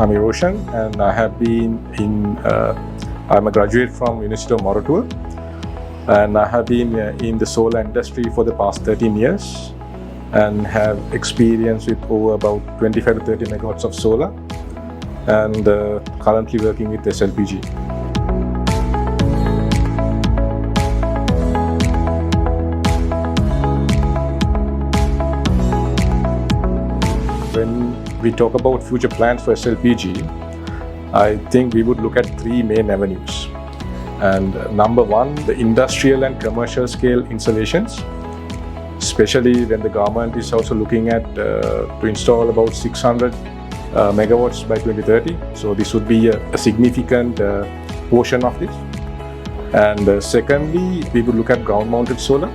I'm Iroshan, and I have been I'm a graduate from University of Moratuwa, and I have been in the solar industry for the past 13 years and have experience with over about 25 to 30 megawatts of solar, and currently working with SLPG. When we talk about future plans for SLPG, I think we would look at three main avenues. And number one, the industrial and commercial scale installations, especially when the government is also looking at to install about 600 megawatts by 2030. So this would be a significant portion of this. And secondly, we would look at ground mounted solar.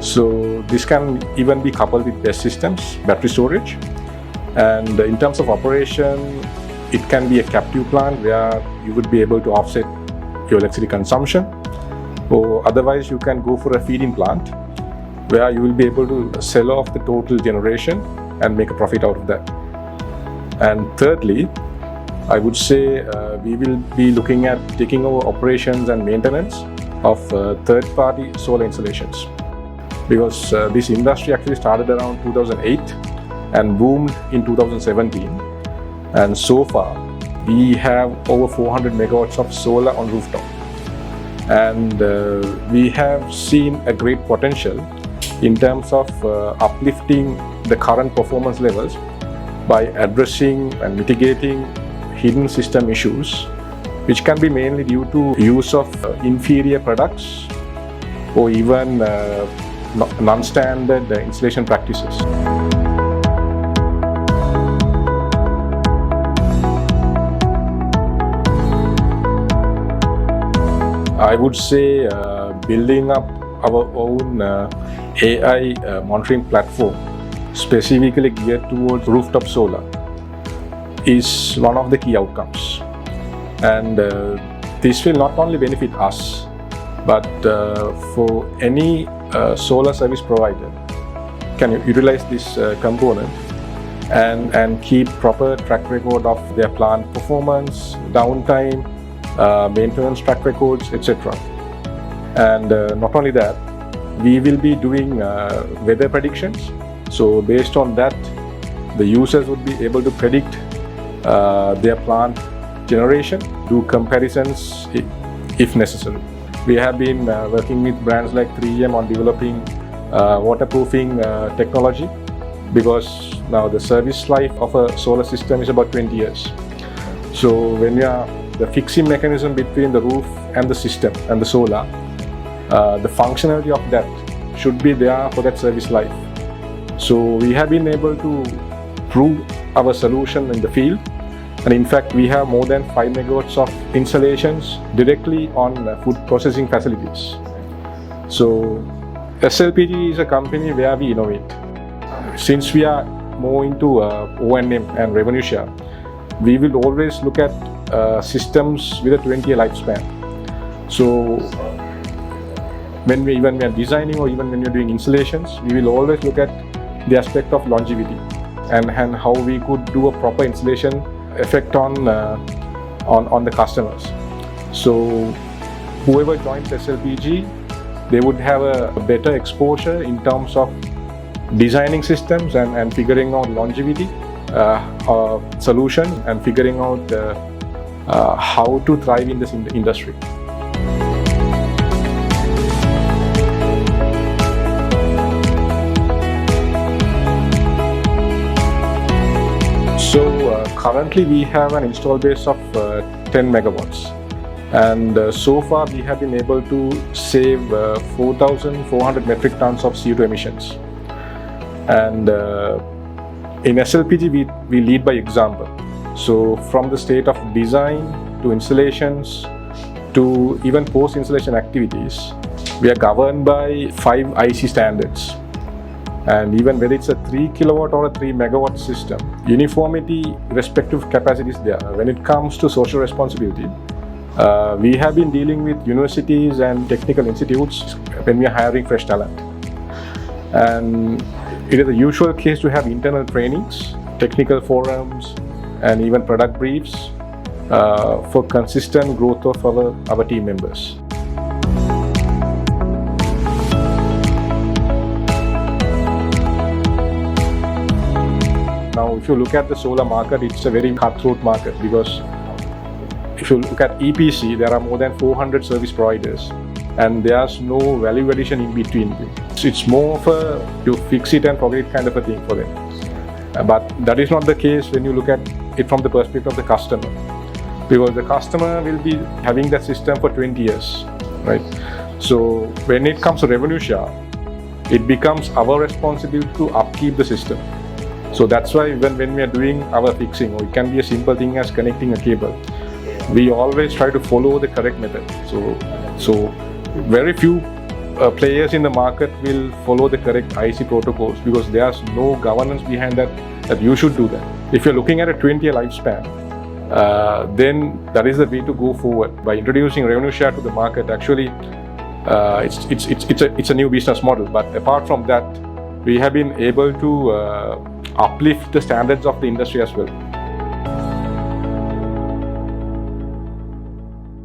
So this can even be coupled with BESS systems, battery storage. And in terms of operation, it can be a captive plant where you would be able to offset your electricity consumption, or otherwise you can go for a feed-in plant where you will be able to sell off the total generation and make a profit out of that. And thirdly, I would say we will be looking at taking over operations and maintenance of third-party solar installations, because this industry actually started around 2008 and boomed in 2017, and so far we have over 400 megawatts of solar on rooftop, and we have seen a great potential in terms of uplifting the current performance levels by addressing and mitigating hidden system issues, which can be mainly due to use of inferior products or even non-standard installation practices. I would say building up our own AI monitoring platform specifically geared towards rooftop solar is one of the key outcomes. And this will not only benefit us, but for any solar service provider can utilize this component and keep proper track record of their plant performance, downtime, maintenance track records, etc. And not only that, we will be doing weather predictions. So based on that, the users would be able to predict their plant generation, do comparisons if necessary. We have been working with brands like 3M on developing waterproofing technology, because now the service life of a solar system is about 20 years. So when you are the fixing mechanism between the roof and the system and the solar, the functionality of that should be there for that service life. So we have been able to prove our solution in the field, and in fact we have more than 5 megawatts of installations directly on food processing facilities. So SLPG is a company where we innovate. Since we are more into O&M and revenue share, we will always look at systems with a 20-year lifespan. So when we are designing, or even when you're doing installations, we will always look at the aspect of longevity and how we could do a proper installation effect on the customers. So whoever joins SLPG, they would have a better exposure in terms of designing systems and figuring out longevity solutions and figuring out how to thrive in this industry. So currently we have an install base of 10 megawatts, and so far we have been able to save 4,400 metric tons of CO2 emissions. And in SLPG we lead by example. So from the state of design to installations to even post-installation activities, we are governed by 5 IC standards. And even whether it's a 3 kilowatt or a 3 megawatt system, uniformity, respective capacity is there. When it comes to social responsibility, we have been dealing with universities and technical institutes when we are hiring fresh talent. And it is a usual case to have internal trainings, technical forums, and even product briefs for consistent growth of our team members. Now, if you look at the solar market, it's a very cutthroat market, because if you look at EPC, there are more than 400 service providers, and there's no value addition in between. So it's more of a you fix it and forget it kind of a thing for them. But that is not the case when you look at it from the perspective of the customer, because the customer will be having that system for 20 years, right? So when it comes to revenue share, it becomes our responsibility to upkeep the system. So that's why when we are doing our fixing, or it can be a simple thing as connecting a cable, we always try to follow the correct method. So very few players in the market will follow the correct IC protocols, because there's no governance behind that you should do that. If you're looking at a 20-year lifespan, then that is the way to go forward. By introducing revenue share to the market, actually it's a new business model. But apart from that, we have been able to uplift the standards of the industry as well.